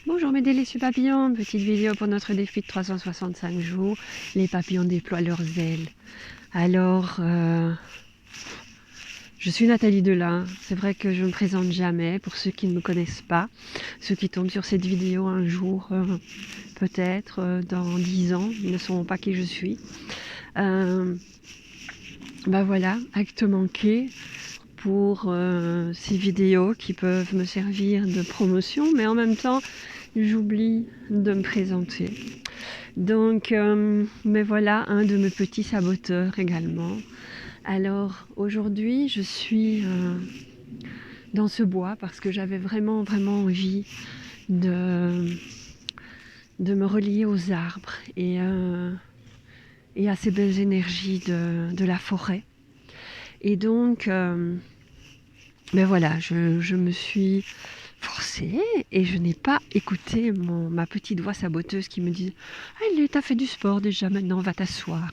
Bonjour mes délices papillons, petite vidéo pour notre défi de 365 jours. Les papillons déploient leurs ailes. Alors, je suis Nathalie Delin. C'est vrai que je ne me présente jamais pour ceux qui ne me connaissent pas. Ceux qui tombent sur cette vidéo un jour, peut-être dans 10 ans, ils ne sauront pas qui je suis. Bah voilà, acte manqué pour ces vidéos qui peuvent me servir de promotion, mais en même temps, j'oublie de me présenter. Donc, mais voilà, un de mes petits saboteurs également. Alors, aujourd'hui, je suis dans ce bois parce que j'avais vraiment envie de me relier aux arbres et à ces belles énergies de la forêt. Et donc, mais voilà, je me suis forcée et je n'ai pas écouté ma petite voix saboteuse qui me dit « Allez, t'as fait du sport déjà, maintenant va t'asseoir ».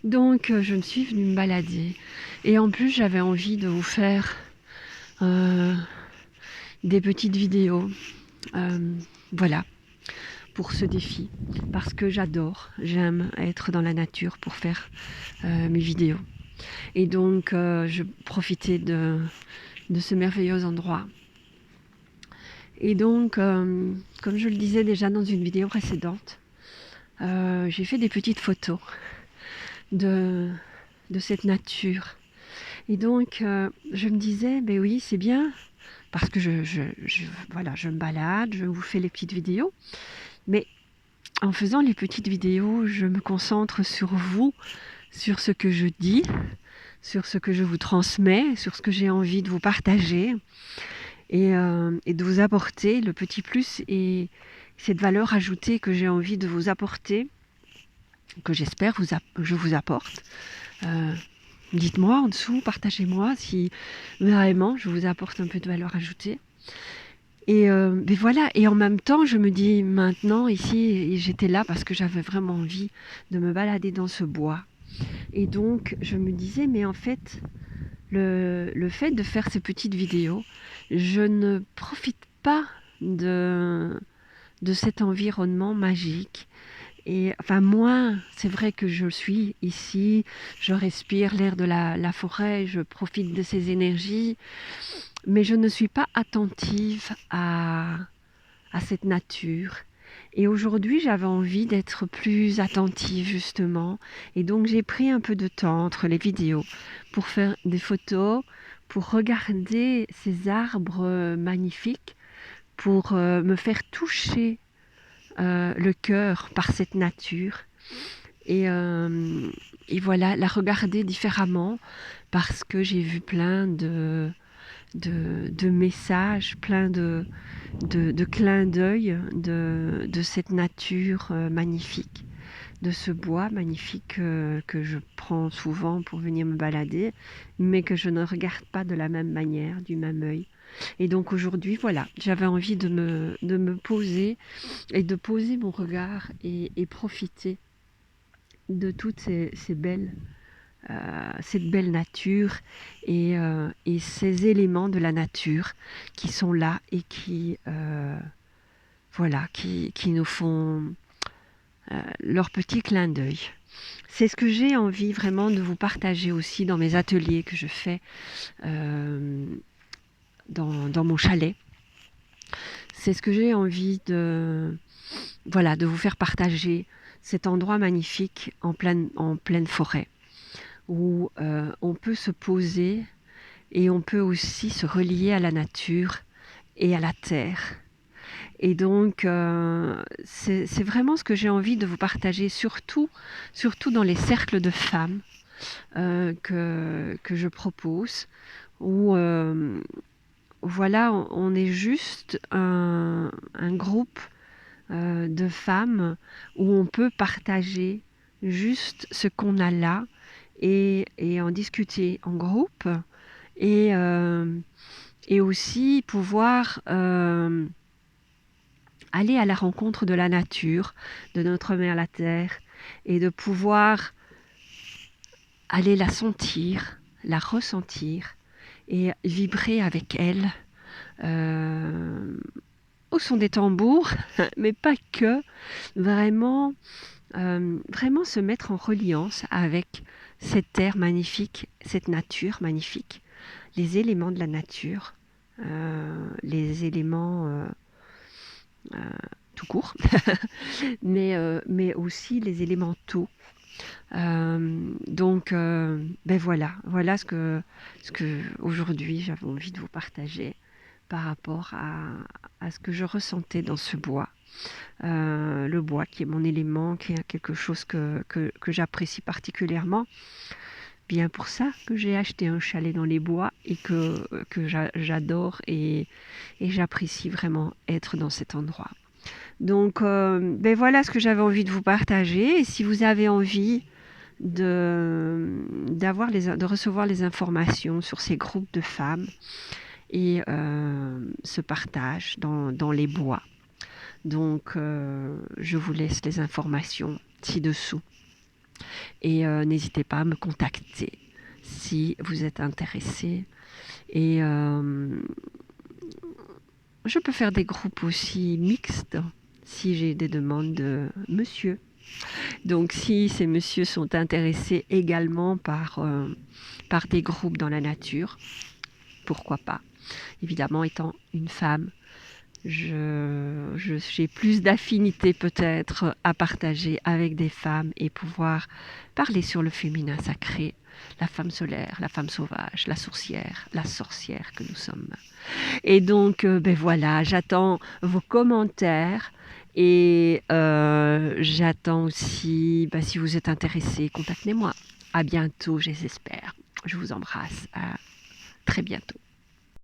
Donc je me suis venue me balader et en plus j'avais envie de vous faire des petites vidéos, voilà, pour ce défi, parce que j'aime être dans la nature pour faire mes vidéos. Et donc je profitais de ce merveilleux endroit. Et donc, comme je le disais déjà dans une vidéo précédente, j'ai fait des petites photos de cette nature. Et donc, je me disais, ben oui, c'est bien, parce que voilà, je me balade, je vous fais les petites vidéos, mais en faisant les petites vidéos, je me concentre sur vous, sur ce que je dis, sur ce que je vous transmets, sur ce que j'ai envie de vous partager et de vous apporter le petit plus et cette valeur ajoutée que j'ai envie de vous apporter, que j'espère je vous apporte. Dites-moi en dessous, partagez-moi si vraiment je vous apporte un peu de valeur ajoutée. Et mais voilà, et en même temps, je me dis maintenant, ici, j'étais là parce que j'avais vraiment envie de me balader dans ce bois. Et donc, je me disais, mais en fait, le fait de faire ces petites vidéos, je ne profite pas de cet environnement magique. Et enfin, moi, c'est vrai que je suis ici, je respire l'air de la forêt, je profite de ces énergies, mais je ne suis pas attentive à cette nature. Et aujourd'hui, j'avais envie d'être plus attentive justement. Et donc, j'ai pris un peu de temps entre les vidéos pour faire des photos, pour regarder ces arbres magnifiques, pour me faire toucher le cœur par cette nature. Et voilà, la regarder différemment parce que j'ai vu plein de messages, plein de clins d'œil de cette nature magnifique, de ce bois magnifique que je prends souvent pour venir me balader, mais que je ne regarde pas de la même manière, du même œil. Et donc aujourd'hui, voilà, j'avais envie de me poser et de poser mon regard et profiter de toutes ces belles cette belle nature et ces éléments de la nature qui sont là et qui voilà, qui nous font leur petit clin d'œil. C'est ce que j'ai envie vraiment de vous partager aussi dans mes ateliers que je fais dans mon chalet. C'est ce que j'ai envie de vous faire partager, cet endroit magnifique en pleine forêt où on peut se poser et on peut aussi se relier à la nature et à la terre. Et donc, c'est vraiment ce que j'ai envie de vous partager, surtout dans les cercles de femmes que je propose, où voilà, on est juste un groupe de femmes où on peut partager juste ce qu'on a là et en discuter en groupe et aussi pouvoir aller à la rencontre de la nature, de notre mère la terre, et de pouvoir aller la sentir, la ressentir, et vibrer avec elle au son des tambours, mais pas que, vraiment, vraiment se mettre en reliance avec cette terre magnifique, cette nature magnifique, les éléments de la nature, les éléments tout court, mais aussi les élémentaux. Donc, ben voilà ce que aujourd'hui j'avais envie de vous partager par rapport à ce que je ressentais dans ce bois. Le bois qui est mon élément, qui est quelque chose que j'apprécie particulièrement. Bien pour ça que j'ai acheté un chalet dans les bois et que j'adore et j'apprécie vraiment être dans cet endroit. Donc, ben voilà ce que j'avais envie de vous partager. Et si vous avez envie de recevoir les informations sur ces groupes de femmes et ce partage dans les bois, donc je vous laisse les informations ci-dessous. Et n'hésitez pas à me contacter si vous êtes intéressé. Et je peux faire des groupes aussi mixtes si j'ai des demandes de monsieur. Donc si ces messieurs sont intéressés également par des groupes dans la nature, pourquoi pas. Évidemment, étant une femme, j'ai plus d'affinité peut-être à partager avec des femmes et pouvoir parler sur le féminin sacré, la femme solaire, la femme sauvage, la sourcière, la sorcière que nous sommes. Et donc, ben voilà, j'attends vos commentaires et j'attends aussi, ben, si vous êtes intéressés, contactez-moi. À bientôt, j'espère. Je vous embrasse. À très bientôt.